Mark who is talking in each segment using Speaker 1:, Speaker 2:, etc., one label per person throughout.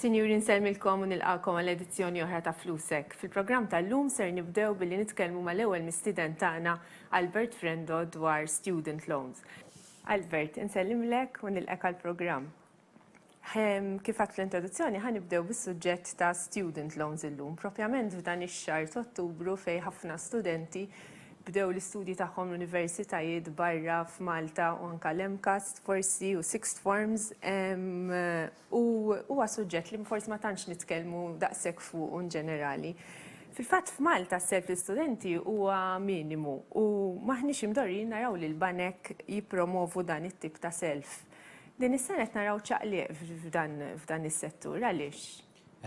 Speaker 1: Sinjuri nselmilkom u nilqakom għall-edizzjoni oħra ta' Flusek. Fil-programm tal-lum ser nibdew billi nitkellmu mal-ewwel mistieden tagħna Albert Frendo dwar student loans. Albert, insellimlek u nilqak għall-programm. Kif għadt fl-introduzzjoni ħanibdew bis-suġġett ta' student loans illum, propjament f'dan ix-xahar ta' Ottubru fejn ħafna studenti bdew l-istudji tagħhom l-universitajiet barra f'Malta u anke l-MCAS forsi u Sixth Forms u huwa suġġett li forsi ma tantx nitkellmu daqshekk fuq in ġenerali. Fil-fatt f'Malta s-self l-istudenti huwa minimu u maħniex imdorrin naraw li l-banek jippromovu dan it-tip ta' self. Din is-sena qed naraw ċaqliq f'dan is-settur għaliex?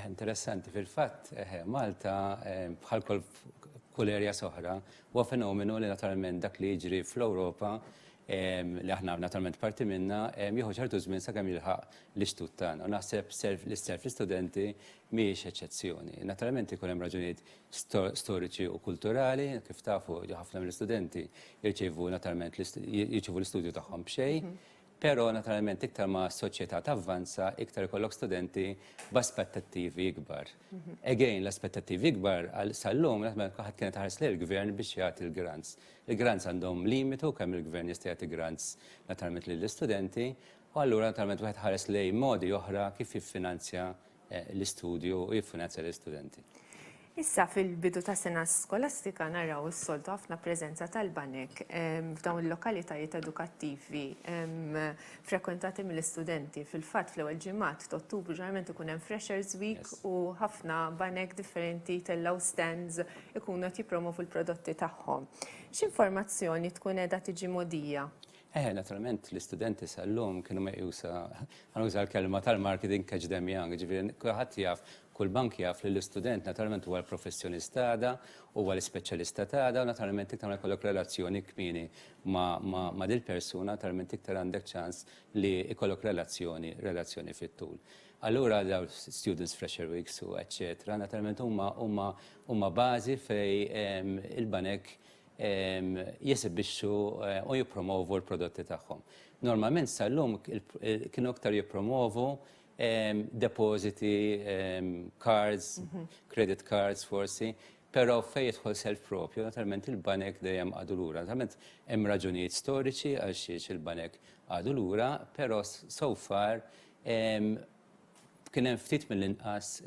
Speaker 2: Interessanti fil-fatt Malta bħal kull erja soħra huwa fenomenu li naturalment dak li jiġri fl-Ewropa li aħna naturalment parti minna jieħu ċertu żmien sakemm jilħaq l-ixtut tagħna. U naħseb l-self l-istudenti mhijiex eċċezzjoni. Naturalment ikun hemm raġunijiet storiċi u kulturali, kif tafu ħafna mill-istudenti jirċievu naturalment l-istudju tagħhom b'xejn. Pero naturalment iktar ma' soċjetà tavvanza, iktar ikollok studenti b'aspettattivi ikbar. Again, l-aspettattivi ikbar sal-lum ħadd kienet ħares lejn il-gvern biex jagħti l-grants. Il-grants għandhom limitu kemm il-gvern jista' jagħti grants naturalment lill-istudenti, u allura naturalment wieħed ħares lejn modi oħra kif jiffinanzja l-istudju u jiffinanzja l-istudenti.
Speaker 1: Issa fil-bidu ta' sena skolastika naraw is-soltu ħafna preżenza tal-banek f'dawn il-lokalitajiet edukattivi frekwentati mill-istudenti. Fil-fatt fl-ewwel ġimgħat ta' Ottubru ġeneralment ikun hemm Freshers Week u ħafna banek differenti tellaw stands ikunu qed jippromovu l-prodotti tagħhom. X'informazzjoni tkun qiegħda tiġi mogħdija?
Speaker 2: Naturalment l-istudenti sal-lum kienu meqjusa ħanuża l-kelma tal-marketing catch them young, ġifieri kulħadd jaf, kull bank jaf li l-istudent naturalment huwa l-professjonista għada, huwa l-ispeċjalista tagħha, u naturalment iktar ma jkollok relazzjoni kmieni ma' dil persuna, naturalment iktar għandek ċans li jkollok relazzjoni fit-tul. Allura daw students fresher weeks u eccetera, naturalment huma bażi fej il-banek jisibixxu u jippromovu l-prodotti tagħhom. Normalment sal-lum kienu aktar jippromovu depositi, cards, credit cards forsi, però fejn jidħol self-propju, naturalment il-banek dejjem għadu lura. Naturalment hemm raġunijiet storiċi għal xiex il-banek għadu lura, però so far kien hemm ftit mill-inqas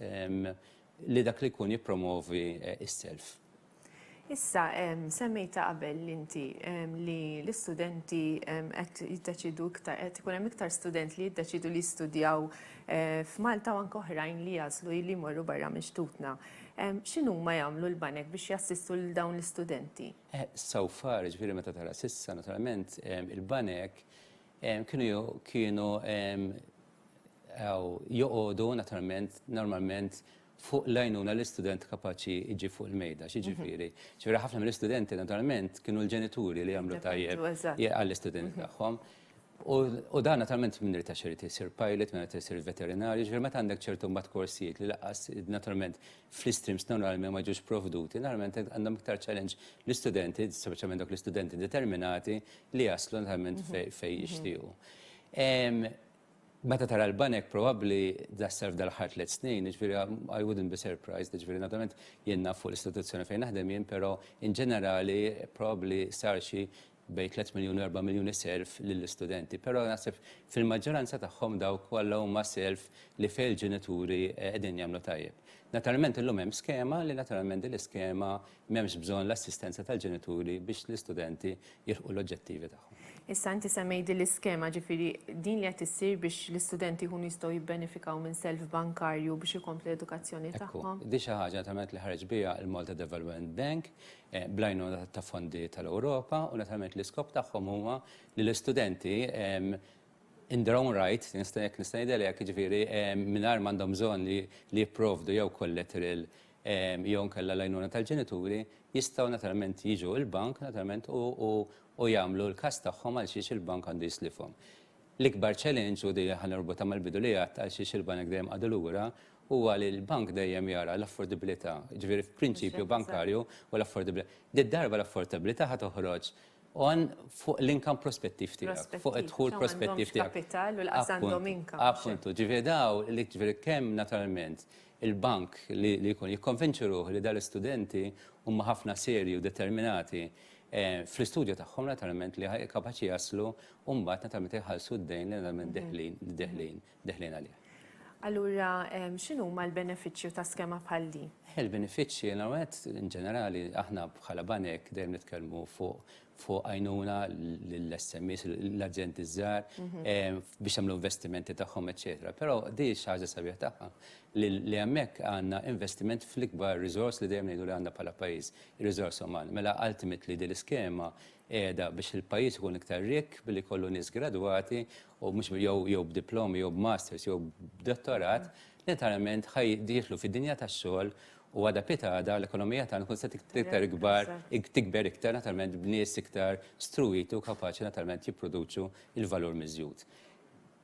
Speaker 2: li dak li jkun jippromovi is-self.
Speaker 1: Issa, semmejta qabel inti li l-istudenti qed jiddeċidu iktar, qed ikun hemm iktar studenti li jiddeċidu li jistudjaw f'Malta u anke oħrajn li jażlu li jmorru barra minn xtutna. X'inhu ma jagħmlu l-banek biex jassistu lil dawn l-istudenti?
Speaker 2: So far, ġifieri meta tara s'issa naturalment il-banek kienu joqogħdu naturalment normalment fuq l-għajnuna l-istudent kapaċi iġi fuq il-mejda, xiġifieri. Ġifieri ħafna mill-istudenti naturalment kienu l-ġenituri li jagħmlu tajjeb għall-istudenti tagħhom. U dan naturalment minn irid irid isir pilot, minn irid isir veterinarju, ġifieri meta għandek ċertu mbagħad korsijiet li laqqas naturalment fl-streams normalment ma ġewx provduti, naturalment għandhom iktar challenge l-istudenti, speċjalment dawk l-istudenti determinati li jaslu naturalment fejn jixtiequ. Meta tara l-banek probabbli dasser dal-ħar 3 snin, ġifieri I wouldn't be surprised, ġifieri naturalment jien naf fuq l-istituzzjoni fejn naħdem jien, però in ġenerali probabbli sar xi bejn 3 miljun u 4 miljuni self lill-istudenti. Però naħseb fil-maġġoranza tagħhom dawk kollha huma self li fejn il-ġenituri qegħdin jagħmlu tajjeb. Naturalment illum hemm skema li naturalment din l-iskema m'hemmx bżonn l-assistenza tal-ġenituri biex l-istudenti jilħqu l-oġġettivi tagħhom.
Speaker 1: Issa inti semmejt l-iskema ġifieri din li qed issir biex l-istudenti jkunu jistgħu jibbenefikaw minn self bankarju biex ikomplu l-edukazzjoni tagħhom.
Speaker 2: Di xi ħaġa naturalment li ħareġ biha il-Malta Development Bank bl-għajnuna ta' fondi tal-Ewropa u naturalment l-iskop tagħhom huwa li l-istudenti in their own right, nista' ngħidilek jiġifieri mingħajr m'għandhom bżonn li jipprovdu jew collateral jew nkella l-għajnuna tal-ġenituri jistgħu naturalment jiġu l-bank naturalment u jagħmlu l-każ tagħhom għal xiex il-bank għandu jislifhom. L-ikbar challenge u di ħanirbuta mal-bidu li għadt għal xiex il-banek dejjem għadu lura huwa li l-bank dejjem jara l-affordabilità, ġifieri f'prinċipju bankarju u l-affordabilità. Darba l-affordabilità ħad toħroġ on fuq l-income prospettiv tiegħek, fuq id-dħul prospettiv tiegħek.
Speaker 1: Kapital u l-qas għandhom income.
Speaker 2: Appuntu, ġifieri daw ġifieri kemm naturalment il-bank li jkun jikkonvinċi ruħu li dal-istudenti huma ħafna serji u determinati fl-istudju tagħhom naturalment li kapaċi jaslu u mbagħad naturalment iħallsu d-dejn li naturalment deħlin għalih.
Speaker 1: Allura, x'inhu huma l-benefiċċju ta' skema bħal din?
Speaker 2: Il-benefiċċji normalment in ġenerali aħna bħala banek dejjem nitkellmu fuq għajnuna l-SMEs, l-aġenti żgħar biex jagħmlu investimenti tagħhom, eċetera. Però di xi ħaġa sabiħ tagħha li hemmhekk għandna investiment fl-ikbar riżors li dejjem ngħidu li għandna bħala pajjiż, ir-riżors uman. Mela ultimately din l-iskema qiegħda biex il-pajjiż ikun iktar rik billi jkollu nies gradwati u mhux jew b'diplomi jew b'masters jew b'dottorat li naturalment ħajdieħlu fid-dinja tax-xogħol u għada pitada l-ekonomija tagħna tkun se iktar tikber iktar naturalment b'nies iktar struiti u kapaċi naturalment jipproduċu il-valur miżjud.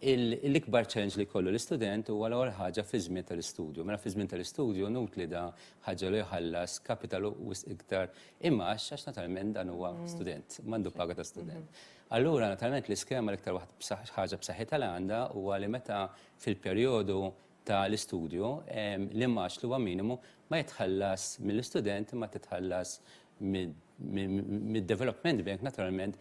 Speaker 2: L-ikbar challenge li kollu l-istudent huwa l-ewwel ħaġa fi żmien tal-istudju. Mela fi żmien tal-istudju nutli da ħaġa li jħallas kapitalu iktar imma għax naturalment dan huwa student, m'għandu paga ta' student. Allura naturalment l-iskema l-iktar ħaġa b'saħħitha li għandha huwa li meta fil-perjodu tal-istudju l-immax li huwa minimu ma jitħallas mill-istudent ma titħallas mid-development bank naturalment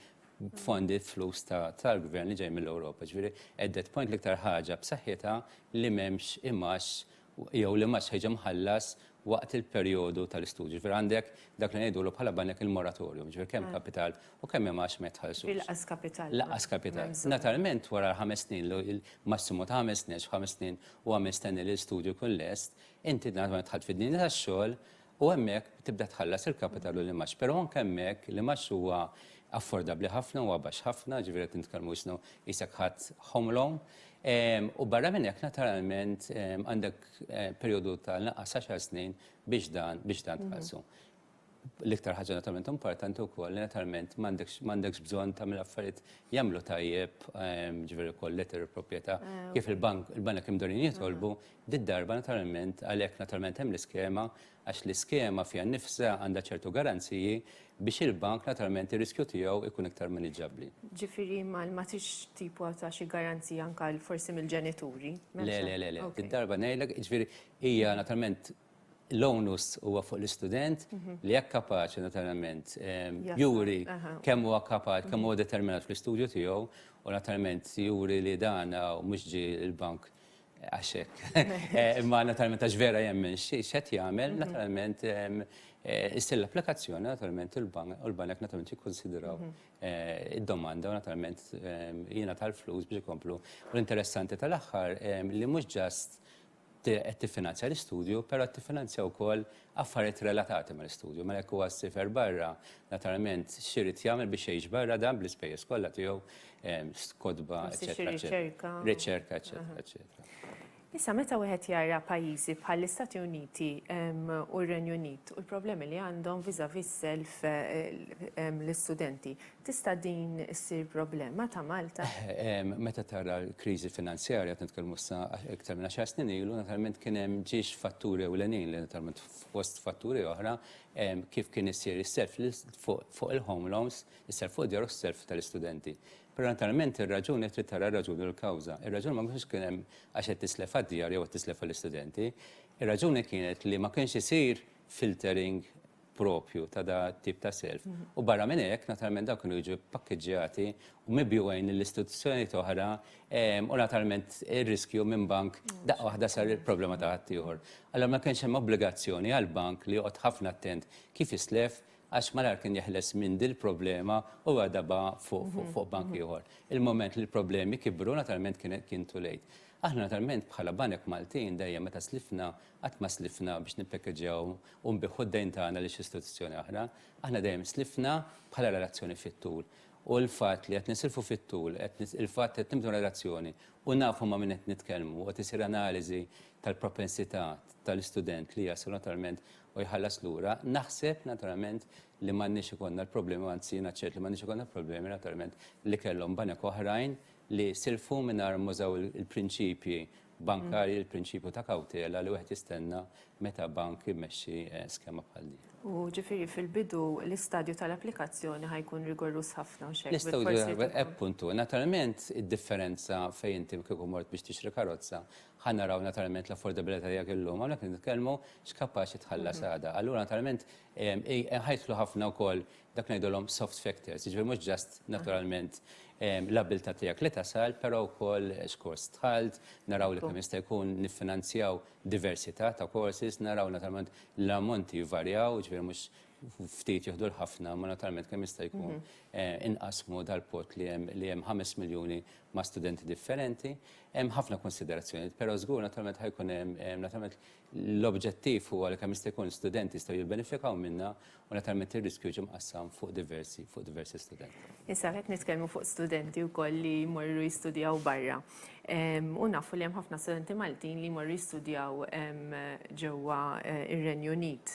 Speaker 2: fondi flus tal-gvern li ġej mill-Ewropa. Ġifieri at that point l-iktar ħaġa b'saħħitha li m'hemmx imax jew li imax ħejġa mħallas waqt il-perjodu tal-istudju. Ġifieri għandek dak li ngħidulu bħala banek il-moratorium, ġifieri kemm kapital u kemm imax ma jitħallsux.
Speaker 1: Bil-qas kapital.
Speaker 2: Laqas kapital. Naturalment wara 5 snin il-massimu ta' 5 snin, 5 snin u 5 snin l-istudju kun lest, inti naturalment tħadd fid-dinja tax-xogħol u hemmhekk tibda tħallas il-kapital u l-imax. Però anke hemmhekk l-imax huwa affordabli ħafna u għabax ħafna, ġifieri qed nitkellmu isnu isek ħadd home loan. U barra minn hekk naturalment għandek perjodu tal-naqas 10 snin biex dan tħallsu. L-iktar ħaġa naturalment importanti wkoll li naturalment m'għandekx bżonn tagħmel affarijiet jagħmlu tajjeb, ġifieri wkoll letter proprjetà kif il-banek imdorin jitolbu, darba naturalment għalhekk naturalment hemm l-iskema għax l-iskema fiha nnifisha għandha ċertu garanziji biex il-bank naturalment ir-riskju tiegħu ikun iktar maniġġabbli.
Speaker 1: Ġifieri ma tix tipu ta' xi garanzija anke forsi mill-ġenituri?
Speaker 2: Le. Darba ngħidlek, ġifieri hija naturalment l-onus huwa fuq l-istudent li jekk kapaċi naturalment juri kemm huwa kapaċi, kemm huwa determinat fl-istudju tiegħu u naturalment juri li dan mhux ġie l-bank għaxek. Imma naturalment għax vera jemmen x'qed jagħmel, naturalment issir l-applikazzjoni naturalment il-banek naturalment jikkonsidraw id-domanda u naturalment jiena tal-flus biex ikomplu. U l-interessanti tal-aħħar li mhux ġast qed tiffinanzja l-istudju, però qed tiffinanzja wkoll affarijiet relatati mal-istudju. Mela jekk huwa ssifer barra, naturalment x'irid jagħmel biex jgħix barra dan bl-ispejjeż kollha tiegħu kodba, eċetera. Riċerka, eċetera.
Speaker 1: Issa meta wieħed jara pajjiżi bħall-Istati Uniti u r-Renju Unit u l-problemi li għandhom viżavi self l-istudenti, tista' din issir problema ta' Malta?
Speaker 2: Meta tara l-kriżi finanzjarja nitkellmu sa iktar minn 10 snin ilu, naturalment kien hemm ġiex fatturi ewlenin li naturalment fost fatturi oħra kif kien issir is-self fuq il-home loans, is-self fuq djar u s-self tal-istudenti. Però naturalment ir-raġuni trid tara r-raġuni u l-kawża. Ir-raġuni ma kienx kien hemm għax qed tislef għad-djar jew qed tislef għall-istudenti. Ir-raġuni kienet li ma kienx isir filtering propju ta' da tip ta' self. U barra minn hekk naturalment dawk kienu jiġu pakkeġġjati u mibjuwejn l-istituzzjonijiet oħra u naturalment ir-riskju minn bank daqqa waħda sar il-problema ta' ħadd ieħor. Allura ma kienx hemm obbligazzjoni għall-bank li joqgħod ħafna attent kif islef għax malar kien jeħles minn dil-problema u għadaba fuq bank ieħor. Il-moment li l-problemi kibru naturalment kien too late. Aħna naturalment bħala banek Maltin dejjem meta slifna qatt ma slifna biex nippekeġġjaw u nbiħħu d-dejn tagħna li istituzzjoni oħra, aħna dejjem slifna bħala relazzjoni fit-tul. U l-fatt li qed nisilfu fit-tul, il-fatt qed nimtu relazzjoni u nafu ma' min qed nitkellmu u qed isir analiżi tal-propensità tal-istudent li jaslu naturalment u jħallas lura, naħseb naturalment li m'għandniex ikollna l-problemi, anzi naċċert li m'għandniex ikollna l-problemi naturalment li kellhom banek oħrajn li silfu mingħajr mużaw il-prinċipji bankari il-prinċipju ta' kawtela li wieħed jistenna meta bank immexxi skema bħal din.
Speaker 1: U ġifieri fil-bidu l-istadju tal-applikazzjoni ħajkun rigorus ħafna u xejn.
Speaker 2: L-istadju appuntu, naturalment id-differenza fejn inti kieku mort biex tixtri karozza, ħannaraw naturalment l-affordabilità jekk illum, hawnhekk nitkellmu x'kapaċi tħallas għada. Allura naturalment ħajtlu ħafna wkoll dak ngħidulhom soft factors, jiġifieri mhux just naturalment l-abilità tiegħek li tasal, però wkoll x'kors tħalt, naraw li kemm jista' jkun niffinanzjaw diversità ta' courses, naraw naturalment l-ammonti jvarjaw, ġifieri mhux ftit jieħdu l-ħafna, ma naturalment kemm jista' jkun inqasmu dal-pot li hemm 5 miljuni ma' studenti differenti, hemm ħafna konsiderazzjoni, però żgur naturalment ħajkun hemm naturalment l-obġettiv huwa li kemm jista' jkun studenti jistgħu jibbenefikaw minnha u naturalment ir-riskju ġie mqassam fuq diversi studenti.
Speaker 1: Issa qed nitkellmu fuq studenti wkoll li jmorru jistudjaw barra. U nafu li hemm ħafna studenti Maltin li jmorru jistudjaw ġewwa ir-Renju Unit.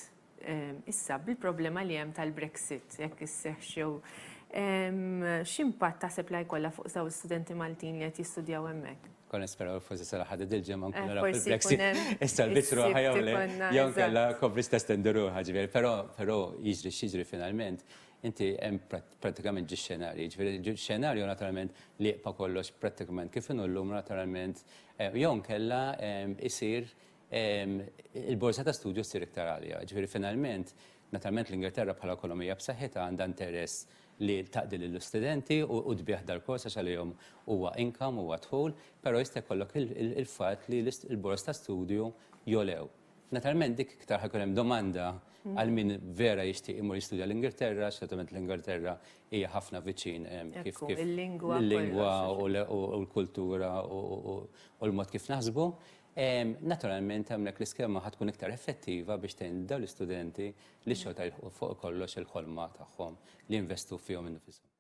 Speaker 1: Issa bil-problema li hemm tal-Brexit jekk isseħħ x'impatt taħseb li jkollha fuq dawn studenti Maltin li qed jistudjaw hemmhekk?
Speaker 2: Konna nisperaw forsi sara ħadd il-ġemma nkun naraw fil-Brexit. Issa l-bitru jew kellha kovris testendu ruħha ġifieri, però jiġri x'jiġri finalment. Inti hemm prattikament ġi xenarji, ġifieri xenarju naturalment li jqpa' kollox prattikament kif inhu llum naturalment jew nkella isir il-borsa ta' studju ssir iktar għalja. Ġifieri finalment naturalment l-Ingilterra bħala ekonomija b'saħħitha għandha interess li taqdi lill-istudenti u tbieħ dal-kors għax għalihom huwa income, huwa dħul, però jista' jkollok il-fatt li l-bors ta' studju jolew. Naturalment dik iktar ħajkun hemm domanda għal min vera jixtieq imur jistudja l-Ingilterra, x'attualment l-Ingilterra hija ħafna viċin kif il-lingwa u l-kultura u l-mod kif naħsbu. Naturalment hemmhekk l-iskema ħad tkun iktar effettiva biex tgħin dawn l-istudenti li xogħol fuq kollox il-ħolma tagħhom li investu fihom innifishom.